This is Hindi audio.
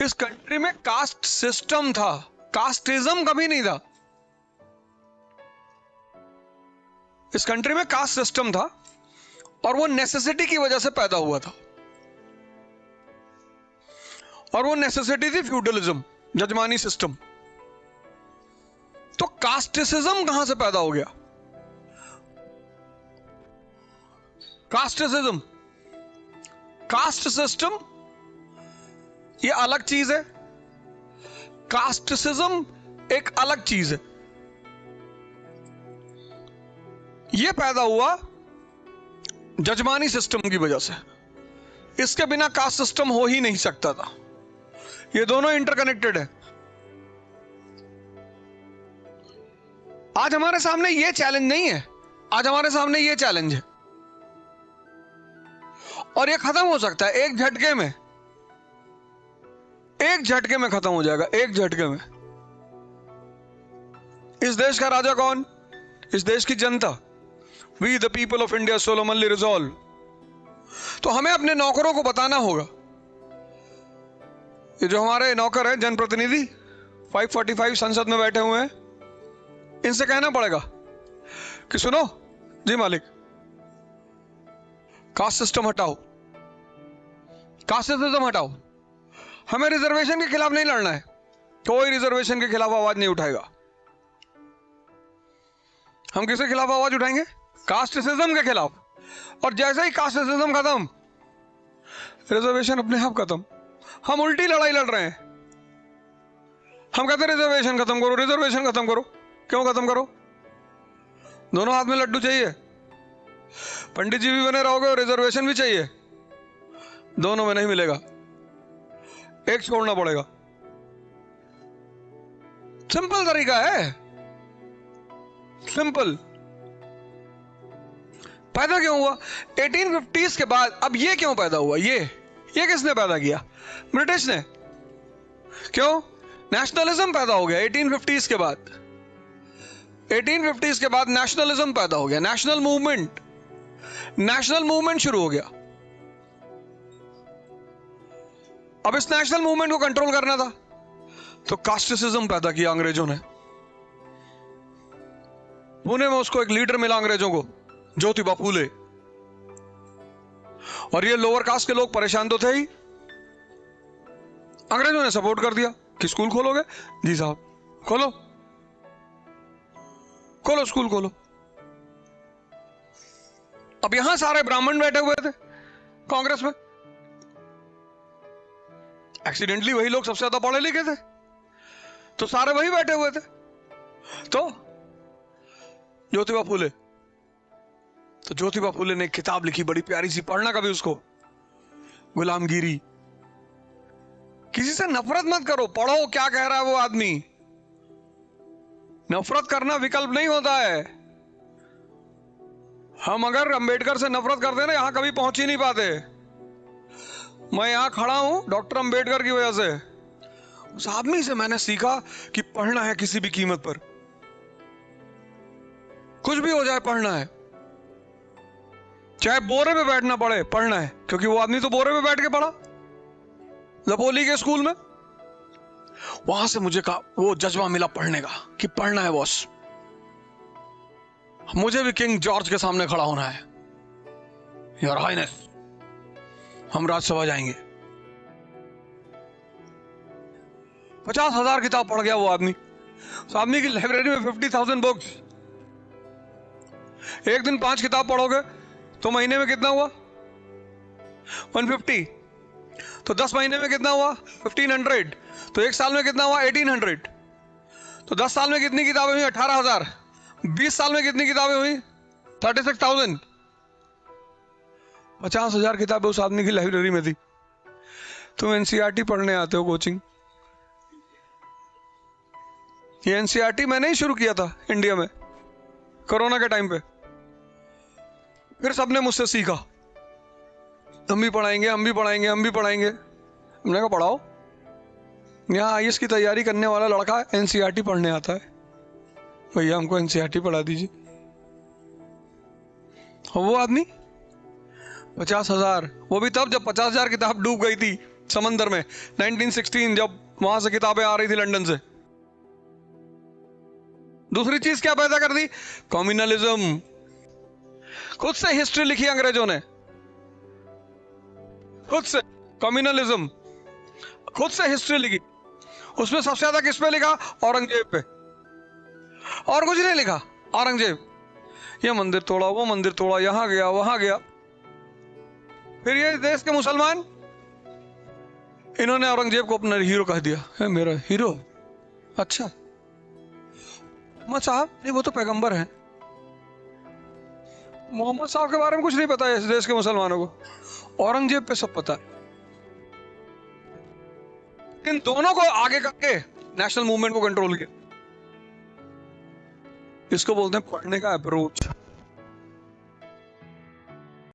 इस कंट्री में कास्ट सिस्टम था, कास्टिज्म कभी नहीं था। इस कंट्री में कास्ट सिस्टम था और वो नेसेसिटी की वजह से पैदा हुआ था, और वो नेसेसिटी थी फ्यूडलिज्म, जजमानी सिस्टम। तो कास्टिसिज्म कहां से पैदा हो गया? कास्टिसिज्म, कास्ट सिस्टम ये अलग चीज है, कास्टिसिज्म एक अलग चीज है। ये पैदा हुआ जजमानी सिस्टम की वजह से। इसके बिना कास्ट सिस्टम हो ही नहीं सकता था। ये दोनों इंटरकनेक्टेड है। आज हमारे सामने ये चैलेंज नहीं है, आज हमारे सामने ये चैलेंज है, और ये खत्म हो सकता है एक झटके में, एक झटके में खत्म हो जाएगा, एक झटके में। इस देश का राजा कौन? इस देश की जनता। We the people of India solemnly resolve. तो हमें अपने नौकरों को बताना होगा, ये जो हमारे नौकर हैं जनप्रतिनिधि 545 संसद में बैठे हुए हैं, इनसे कहना पड़ेगा कि सुनो जी मालिक, कास्ट सिस्टम हटाओ, कास्टिज्म हटाओ। हमें रिजर्वेशन के खिलाफ नहीं लड़ना है, कोई रिजर्वेशन के खिलाफ आवाज नहीं उठाएगा। हम किसके खिलाफ आवाज उठाएंगे? कास्टिसिज्म के खिलाफ। और जैसे ही कास्टिसिज्म खत्म, रिजर्वेशन अपने आप खत्म। हम उल्टी लड़ाई लड़ रहे हैं। हम कहते हैं रिजर्वेशन खत्म करो, रिजर्वेशन खत्म करो। क्यों खत्म करो? दोनों हाथ में लड्डू चाहिए, पंडित जी भी बने रहोगे और रिजर्वेशन भी चाहिए, दोनों में नहीं मिलेगा, एक छोड़ना पड़ेगा। सिंपल तरीका है, सिंपल। पैदा क्यों हुआ 1850s के बाद? अब ये क्यों पैदा हुआ? ये किसने पैदा किया? ब्रिटिश ने। क्यों? नेशनलिज्म पैदा हो गया 1850s के बाद। 1850s के बाद नेशनलिज्म पैदा हो गया, नेशनल मूवमेंट शुरू हो गया। अब इस नेशनल मूवमेंट को कंट्रोल करना था, तो कास्टिसिज्म पैदा किया अंग्रेजों ने। पुणे में उसको एक लीडर मिला अंग्रेजों को, ज्योतिबा फूले। और ये लोअर कास्ट के लोग परेशान तो थे ही, अंग्रेजों ने सपोर्ट कर दिया कि स्कूल खोलोगे? जी साहब, खोलो खोलो स्कूल खोलो। अब यहां सारे ब्राह्मण बैठे हुए थे कांग्रेस में। एक्सीडेंटली वही लोग सबसे ज्यादा पढ़े लिखे थे, तो सारे वही बैठे हुए थे। तो ज्योतिबा फूले ने एक किताब लिखी, बड़ी प्यारी सी, पढ़ना कभी उसको, गुलामगिरी। किसी से नफरत मत करो, पढ़ो क्या कह रहा है वो आदमी। नफरत करना विकल्प नहीं होता है। हम अगर अंबेडकर से नफरत करते ना, यहां कभी पहुंच ही नहीं पाते। मैं यहां खड़ा हूं डॉक्टर अंबेडकर की वजह से। उस आदमी से मैंने सीखा कि पढ़ना है किसी भी कीमत पर, कुछ भी हो जाए पढ़ना है, चाहे बोरे पे बैठना पड़े पढ़ना है। क्योंकि वो आदमी तो बोरे पे बैठ के पढ़ा लपोली के स्कूल में। वहां से मुझे वो जज्बा मिला पढ़ने का कि पढ़ना है बॉस, मुझे भी किंग जॉर्ज के सामने खड़ा होना है। योर हाइनेस, हम राज्यसभा जाएंगे। 50,000 किताब पढ़ गया वो आदमी। उस आदमी की लाइब्रेरी में 50,000 बुक्स। एक दिन 5 किताब पढ़ोगे तो महीने में कितना हुआ? 150। तो 10 महीने में कितना हुआ? 1500। तो एक साल में कितना हुआ? 1800। तो 10 साल में कितनी किताबें हुई? 18,000। 20 साल में कितनी किताबें हुई? 36,000। 50,000 किताबें उस आदमी की लाइब्रेरी में थी। तुम एनसीईआरटी पढ़ने आते हो कोचिंग। ये एनसीईआरटी मैंने ही शुरू किया था इंडिया में कोरोना के टाइम पे। फिर सबने मुझसे सीखा, हम भी पढ़ाएंगे, हम भी पढ़ाएंगे, हम भी पढ़ाएंगे। हमने कहा पढ़ाओ। यहाँ आईएएस की तैयारी करने वाला लड़का एनसीईआरटी पढ़ने आता है, भैया हमको एनसीईआरटी पढ़ा दीजिए। और वो आदमी 50,000, वो भी तब जब 50,000 किताब डूब गई थी समंदर में 1916 जब वहां से किताबें आ रही थी लंदन से। दूसरी चीज क्या पैदा कर दी? कम्युनलिज्म। खुद से हिस्ट्री लिखी अंग्रेजों ने, खुद से कम्युनलिज्म, खुद से हिस्ट्री लिखी। उसमें सबसे ज्यादा किस पे लिखा? औरंगजेब पे, और कुछ नहीं लिखा। औरंगजेब ये मंदिर तोड़ा, वो मंदिर तोड़ा, यहां गया वहां गया। फिर ये देश के मुसलमान, इन्होंने औरंगजेब को अपना हीरो कह दिया। है मेरा हीरो? अच्छा मोहम्मद साहब नहीं, वो तो पैगंबर हैं। मोहम्मद साहब के बारे में कुछ नहीं पता है इस देश के मुसलमानों को, औरंगजेब पे सब पता है। इन दोनों को आगे करके नेशनल मूवमेंट को कंट्रोल किया। इसको बोलते हैं पढ़ने का अप्रोच।